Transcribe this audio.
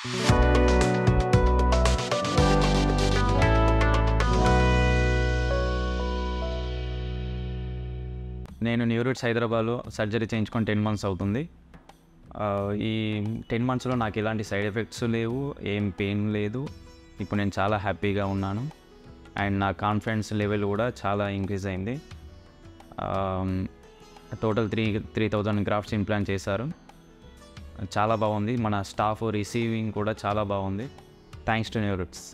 నేను న్యూరోట్స్ హైదరాబాద్లో సర్జరీ చేయించుకొని 10 months అవుతుంది. ఈ 10 monthsలో నాకు ఎలాంటి సైడ్ ఎఫెక్ట్స్ లేవు, ఏం పెయిన్ లేదు. ఇప్పుడు నేను చాలా హ్యాపీగా ఉన్నాను అండ్ నా కాన్ఫిడెన్స్ లెవెల్ కూడా చాలా ఇంక్రీజ్ అయింది. టోటల్ 3,000 గ్రాఫ్ట్స్ ఇంప్లాంట్ చేశారు. చాలా బాగుంది. మన స్టాఫ్ రిసీవింగ్ కూడా చాలా బాగుంది. Thanks to న్యూరోట్స్.